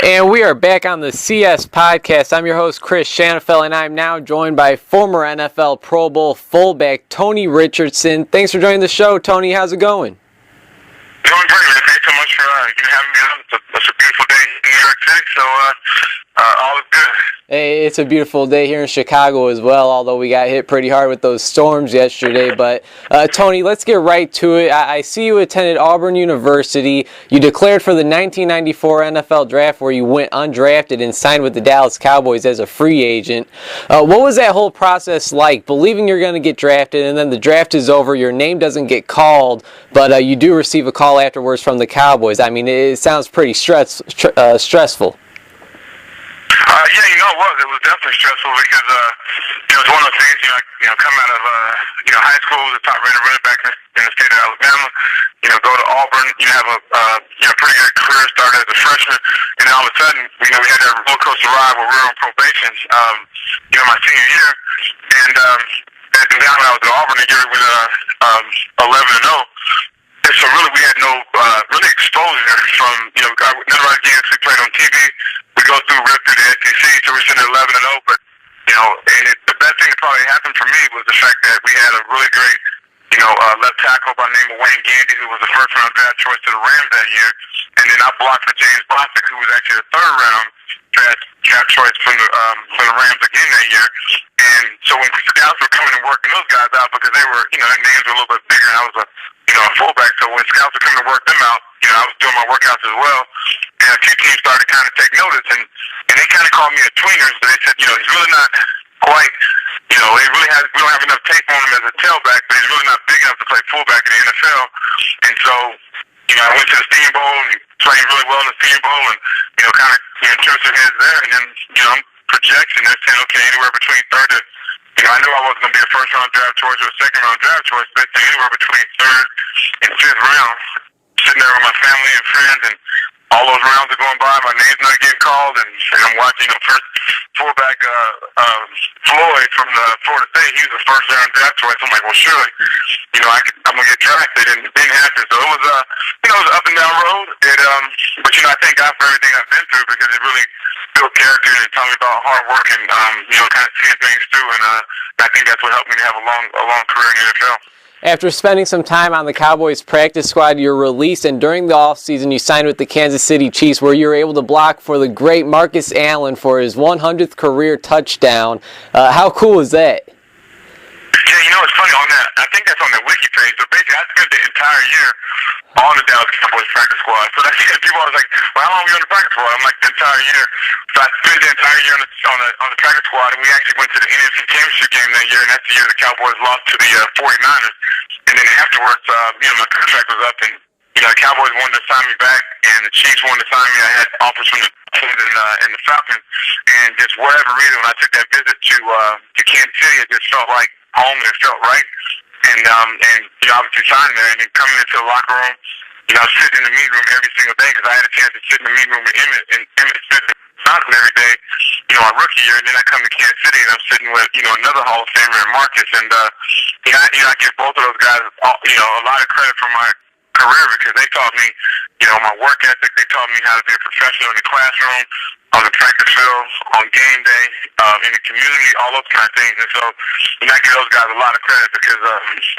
And we are back on the CS podcast. I'm your host, Chris Shanafel, and I'm now joined by former NFL Pro Bowl fullback Tony Richardson. Thanks for joining the show, Tony. How's it going? Doing great, man. Thanks so much for having me on. It's a beautiful day in New York City, so all is good. Hey, it's a beautiful day here in Chicago as well, although we got hit pretty hard with those storms yesterday. But, Tony, let's get right to it. I see you attended Auburn University. You declared for the 1994 NFL Draft where you went undrafted and signed with the Dallas Cowboys as a free agent. What was that whole process like, believing you're going to get drafted, and then the draft is over, your name doesn't get called, but you do receive a call afterwards from the Cowboys? I mean, it sounds pretty stressful. Yeah, it was definitely stressful because, it's one of those things, come out of, high school, the top-rated running back in the state of Alabama, go to Auburn, have a pretty good career start as a freshman, and then all of a sudden, we had that roller coaster ride where we were on probation, my senior year, and now when I was at Auburn, the year with 11-0, and so really we had no really exposure from, none of our games we played on TV. We go through the SEC, so we're sitting at 11-0, but, the best thing that probably happened for me was the fact that we had a really great, left tackle by the name of Wayne Gandy, who was the first-round draft choice to the Rams that year, and then I blocked for James Bostic, who was actually the third-round draft choice from the Rams again that year. And so when scouts were coming and working those guys out, because they were, their names were a little bit bigger, and I was a fullback, so when scouts were coming to work them out, I was doing my workouts as well, and a few teams started to kind of take notice, and they kind of called me a tweener, so they said, he's really not quite, we don't have enough tape on him as a tailback, but he's really not big enough to play fullback in the NFL, and so, I went to the Senior Bowl and played really well in the Senior Bowl, and, kind of, turned some heads there, and then, I'm projecting, they're saying, okay, anywhere between third to, I knew I wasn't going to be a first-round draft choice or a second-round draft choice, but anywhere between third and fifth round, sitting there with my family and friends, and all those rounds are going by, my name's not getting called, and I'm watching, first fullback Floyd from Florida State, he was the first-round draft choice. I'm like, well, surely, I'm going to get drafted, and it didn't happen. So it was, it was an up-and-down road, but, I thank God for everything I've been through, because it really built character and taught me about hard work and, kind of seeing things through, and I think that's what helped me to have a long career in the NFL. After spending some time on the Cowboys practice squad, you're released, and during the offseason, you signed with the Kansas City Chiefs, where you were able to block for the great Marcus Allen for his 100th career touchdown. How cool is that? Yeah, it's funny on that. I think that's on the wiki page. So basically, I spent the entire year on the Dallas Cowboys practice squad. So that's people always like, well, how long were you on the practice squad? I'm like, the entire year. So I spent the entire year on the practice squad, and we actually went to the NFC Championship game that year, and that's the year the Cowboys lost to the 49ers. And then afterwards, my contract was up, and the Cowboys wanted to sign me back, and the Chiefs wanted to sign me. I had offers from the Dolphins and the Falcons, and just whatever reason, when I took that visit to Kansas City, it just felt like home, and it felt right. And obviously signing there, and then coming into the locker room, I was sitting in the meeting room every single day, because I had a chance to sit in the meeting room with Emmett Smith and Johnson every day, my rookie year, and then I come to Kansas City, and I'm sitting with, another Hall of Famer in Marcus, and, I give both of those guys, a lot of credit for my career, because they taught me, my work ethic, they taught me how to be a professional in the classroom, on the practice field, on game day, in the community, all those kind of things. And so, I give those guys a lot of credit, because,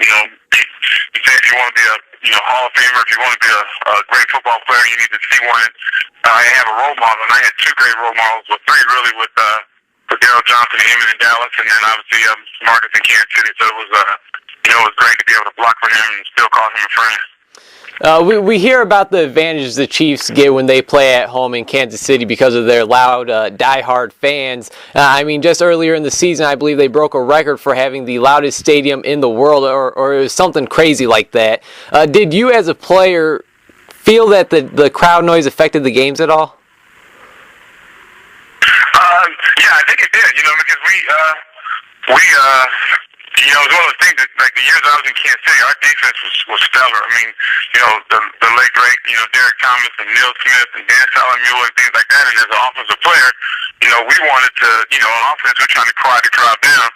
you say if you want to be a Hall of Famer, if you want to be a great football player, you need to see one and have a role model. And I had two great role models, well, three really, with Daryl Johnson and Emmett in Dallas, and then obviously Marcus in Kansas City. So it was great to be able to block for him and still call him a friend. We hear about the advantages the Chiefs get when they play at home in Kansas City because of their loud, diehard fans. Just earlier in the season, I believe they broke a record for having the loudest stadium in the world, or it was something crazy like that. Did you, as a player, feel that the crowd noise affected the games at all? Yeah, I think it did, because it was one of those things that, like, the years I was in Kansas City, our defense was stellar. I mean, the late great, Derek Thomas and Neil Smith and Dan Salamuel and things like that. And as an offensive player, we wanted to, on offense, we're trying to quiet the crowd down.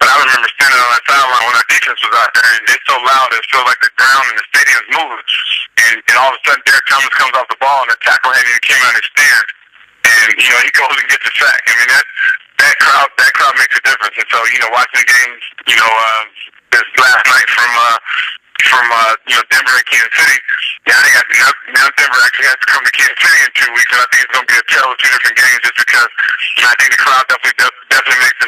But I remember standing on that sideline when our defense was out there, and it's so loud, it feels like the ground and the stadium's moving. And all of a sudden, Derek Thomas comes off the ball, and the tackle hadn't even came out of his stand. and he goes and gets a sack. I mean, that crowd makes a difference. And so, watching the games, this last night from Denver and Kansas City, now Denver actually has to come to Kansas City in 2 weeks, and I think it's going to be a tale of two different games, just because I think the crowd definitely makes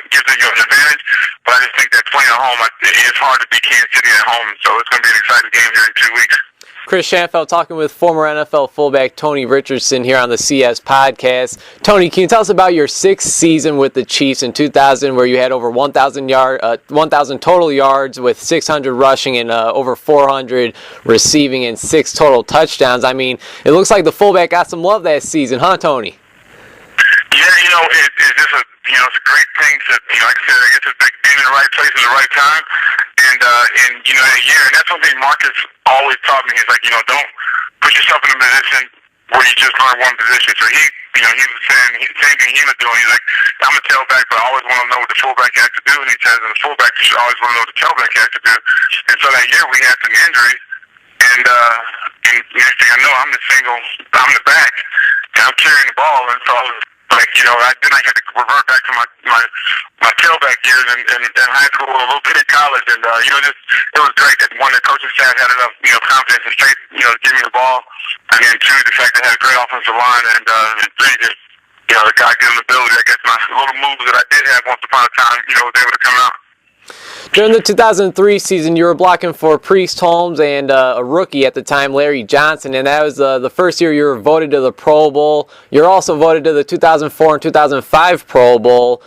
gives it an advantage. But I just think that playing at home, it's hard to beat Kansas City at home, so it's going to be an exciting game here in 2 weeks. Chris Schanfeld talking with former NFL fullback Tony Richardson here on the CS podcast. Tony, can you tell us about your sixth season with the Chiefs in 2000, where you had over 1,000 total yards with 600 rushing and over 400 receiving and 6 total touchdowns? I mean, it looks like the fullback got some love that season, huh, Tony? Yeah, it's just it's a great thing to, like I said, I guess it's like being in the right place at the right time. And that year, and that's one thing Marcus always taught me. He's like, don't put yourself in a position where you just learn one position. So he was saying, same thing he was doing. He's like, I'm a tailback, but I always want to know what the fullback has to do. And he says, and the fullback, you should always want to know what the tailback has to do. And so that year we had some injuries, and next thing I know, I'm the back, and I'm carrying the ball, and so then I had to revert back to my tailback years in high school, a little bit in college, and it was great that one, the coaching staff had enough confidence and faith to give me the ball, and then two, the fact that I had a great offensive line, and three, just the God-given ability. I guess my little moves that I did have once upon a time, was able to come out. During the 2003 season, you were blocking for Priest Holmes and a rookie at the time, Larry Johnson, and that was the first year you were voted to the Pro Bowl. You're also voted to the 2004 and 2005 Pro Bowl.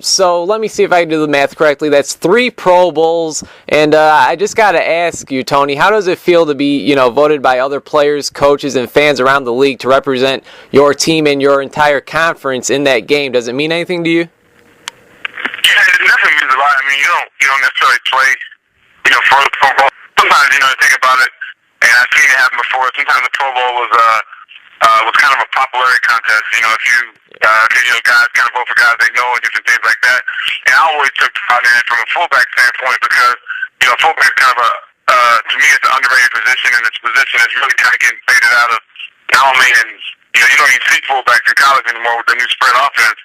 So let me see if I can do the math correctly. That's 3 Pro Bowls, and I just got to ask you, Tony, how does it feel to be voted by other players, coaches, and fans around the league to represent your team and your entire conference in that game? Does it mean anything to you? Yeah, it definitely means a lot. I mean, you don't necessarily play, for the Pro Bowl. Sometimes, think about it, and I've seen it happen before. Sometimes the Pro Bowl was kind of a popularity contest. If you, guys kind of vote for guys they know and different things like that. And I always took pride in it from a fullback standpoint because, fullback's kind of to me, it's an underrated position, and it's a position that's really kind of getting faded out of not only in, you don't even see fullbacks in college anymore with the new spread offense.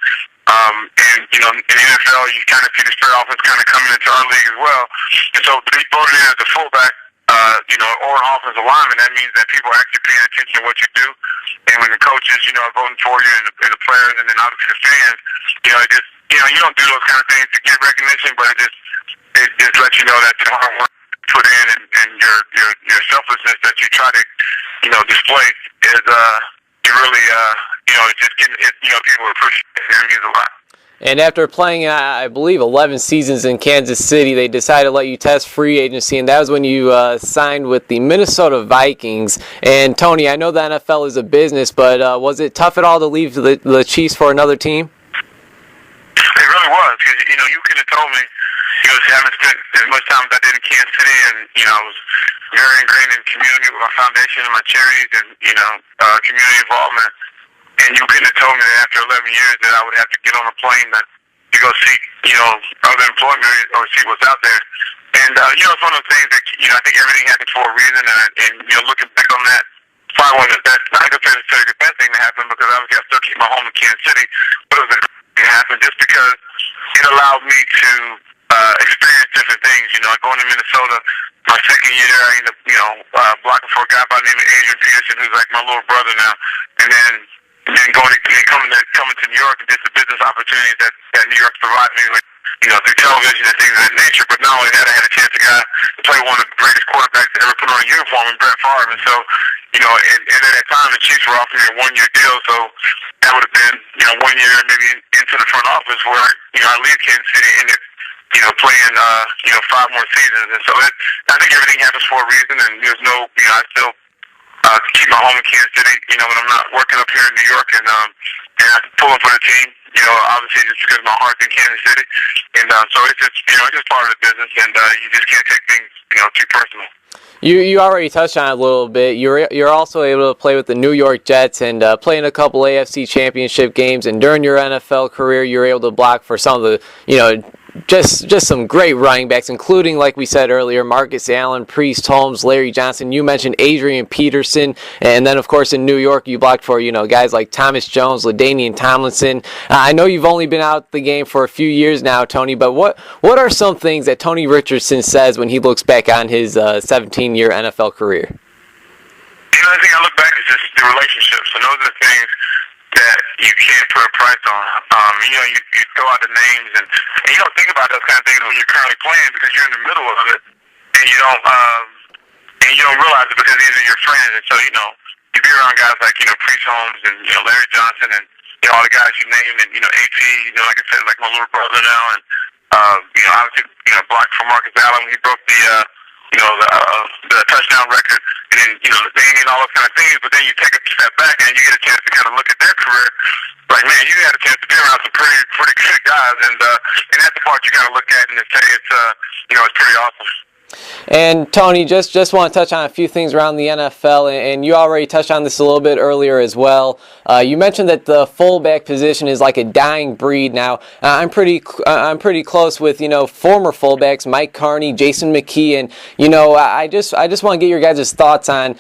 In the NFL, you kind of see the spread offense kind of coming into our league as well. And so to be voted in as a fullback, or an offensive lineman, that means that people are actually paying attention to what you do. And when the coaches, are voting for you, and the players, and then obviously the fans, you don't do those kind of things to get recognition, but it just lets you know that the hard work put in and your selflessness that you try to, display is, it really, people appreciate it. It means a lot. And after playing, I believe, 11 seasons in Kansas City, they decided to let you test free agency, and that was when you signed with the Minnesota Vikings. And, Tony, I know the NFL is a business, but was it tough at all to leave the Chiefs for another team? It really was, because, you could have told me, having spent as much time as I did in Kansas City, and, I was very ingrained in community with my foundation and my charities and, community involvement. And you couldn't have told me that after 11 years that I would have to get on a plane to go seek, other employment or see what's out there. And, it's one of those things that, I think everything happens for a reason. And looking back on that, probably that's not necessarily the best thing to happen, because obviously I still keep my home in Kansas City. But it was a good thing to happen just because it allowed me to experience different things. Going to Minnesota, my second year there, I ended up, blocking for a guy by the name of Adrian Peterson, who's like my little brother now. And then coming to New York, and just the business opportunities that New York provided me with, through television and things of that nature. But not only that, I had a chance to play one of the greatest quarterbacks to ever put on a uniform in Brett Favre. And so, and at that time, the Chiefs were offering me a 1-year deal, so that would have been, 1 year maybe into the front office where, I leave Kansas City and playing, 5 more seasons. And so I think everything happens for a reason, and there's no, I still keep my home in Kansas City, when I'm not working up here in New York, and I can pull up for the team, obviously just because my heart's in Kansas City. And so it's just, it's just part of the business, and you just can't take things, too personal. You already touched on it a little bit. You're also able to play with the New York Jets and play in a couple AFC Championship games. And during your NFL career, you were able to block for some of the just some great running backs, including, like we said earlier, Marcus Allen, Priest Holmes, Larry Johnson. You mentioned Adrian Peterson, and then of course in New York you blocked for guys like Thomas Jones, LaDainian Tomlinson. I know you've only been out the game for a few years now, Tony, but what are some things that Tony Richardson says when he looks back on his 17-year NFL career? The thing I look back is just the relationships, and those are the things that you can't put a price on. You throw out the names, and you don't think about those kind of things when you're currently playing because you're in the middle of it, and you don't realize it because these are your friends. And so you be around guys like Priest Holmes and Larry Johnson and all the guys you named, and AP, like I said, like my little brother now, and obviously blocked for Marcus Allen when he broke the touchdown record, and then LaDainian and all those kind of things. But then you take a step back and you get a chance to kind of look at their career. Like, man, you had a chance to be around some pretty good guys, and that's the part you got to look at and say it's pretty awesome. And Tony, just want to touch on a few things around the NFL, and you already touched on this a little bit earlier as well. You mentioned that the fullback position is like a dying breed now. I'm pretty close with former fullbacks, Mike Carney, Jason McKee, and I just want to get your guys' thoughts on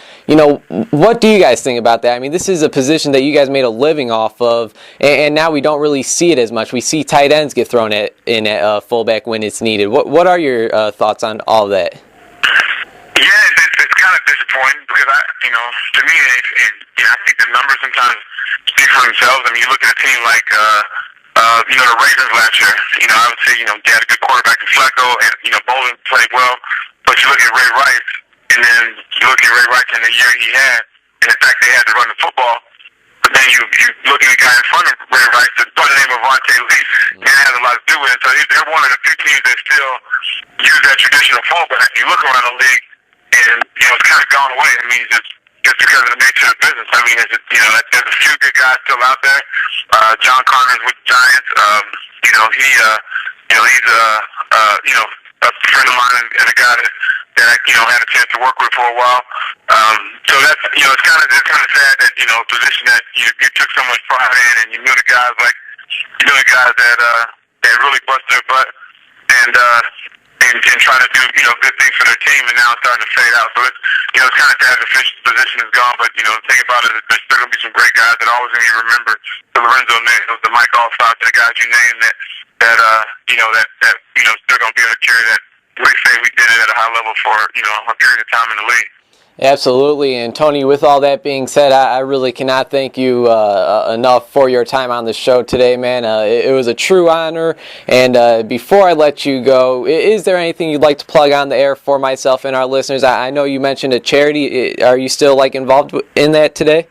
what do you guys think about that? I mean, this is a position that you guys made a living off of, and now we don't really see it as much. We see tight ends get thrown in at fullback when it's needed. What are your thoughts on all that? Yeah, it's kind of disappointing because to me, I think the numbers sometimes speak for themselves. I mean, you look at a team like the Ravens last year. I would say they had a good quarterback in Flacco, and Bolden played well. But you look at Ray Rice, and then you look at Ray Rice in the year he had, and the fact they had to run the football. But then you look at the guy in front of Ray Rice, by the name of Vontae Lee, and it has a lot to do with it. So they're one of the few teams that still use that traditional fullback. You look around the league, and it's kind of gone away. I mean, just because of the nature of the business. I mean, there's a few good guys still out there. John Connor's with the Giants. He's a friend of mine and a guy that I had a chance to work with for a while. So that's it's kind of sad that a position that you took so much pride in, and you knew the guys that really bust their butt and try to do good things for their team, and now it's starting to fade out. So it's kind of sad the position is gone. But the thing about it is there's still gonna be some great guys that always gonna be remembered. The Lorenzo Nails, the Mike Allstott, the guys you named that still gonna be able to carry that. We say we did it at a high level for a period of time in the league. Absolutely, and Tony, with all that being said, I really cannot thank you enough for your time on the show today, man. It was a true honor, and before I let you go, is there anything you'd like to plug on the air for myself and our listeners? I know you mentioned a charity. Are you still involved in that today?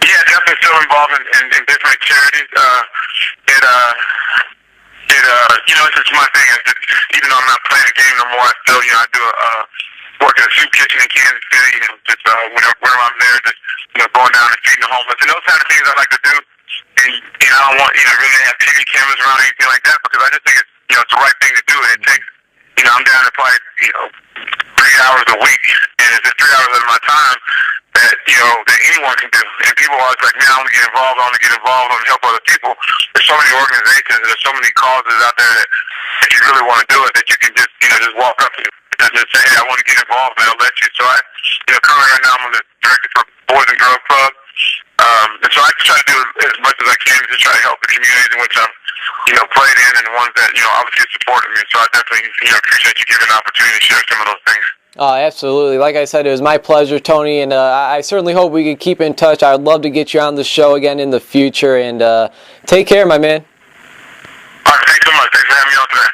Yeah, definitely still involved in different charities. It's just my thing. Even though I'm not playing the game no more, I still, I do work at a soup kitchen in Kansas City, just whenever I'm there, just going down and feeding the homeless, and those kind of things I like to do. And I don't want really have TV cameras around or anything like that, because I just think it's the right thing to do. And it takes I'm down to probably 3 hours a week, and it's just 3 hours of my time that that anyone can do. And people are always like, man, I want to get involved. I want to get involved. I want to help other people. There's so many organizations. There's so many causes out there that if you really want to do it, that you can just just walk up to and just say, hey, I want to get involved, and I'll let you. So currently right now I'm the director for Boys and Girls Club. And so I try to do as much as I can to try to help the communities in which I'm played in, and the ones that obviously supported me. So I definitely appreciate you giving an opportunity to share some of those things. Oh, absolutely. Like I said, it was my pleasure, Tony, and I certainly hope we could keep in touch. I'd love to get you on the show again in the future, and take care, my man. All right, thanks so much. Thanks for having me on today.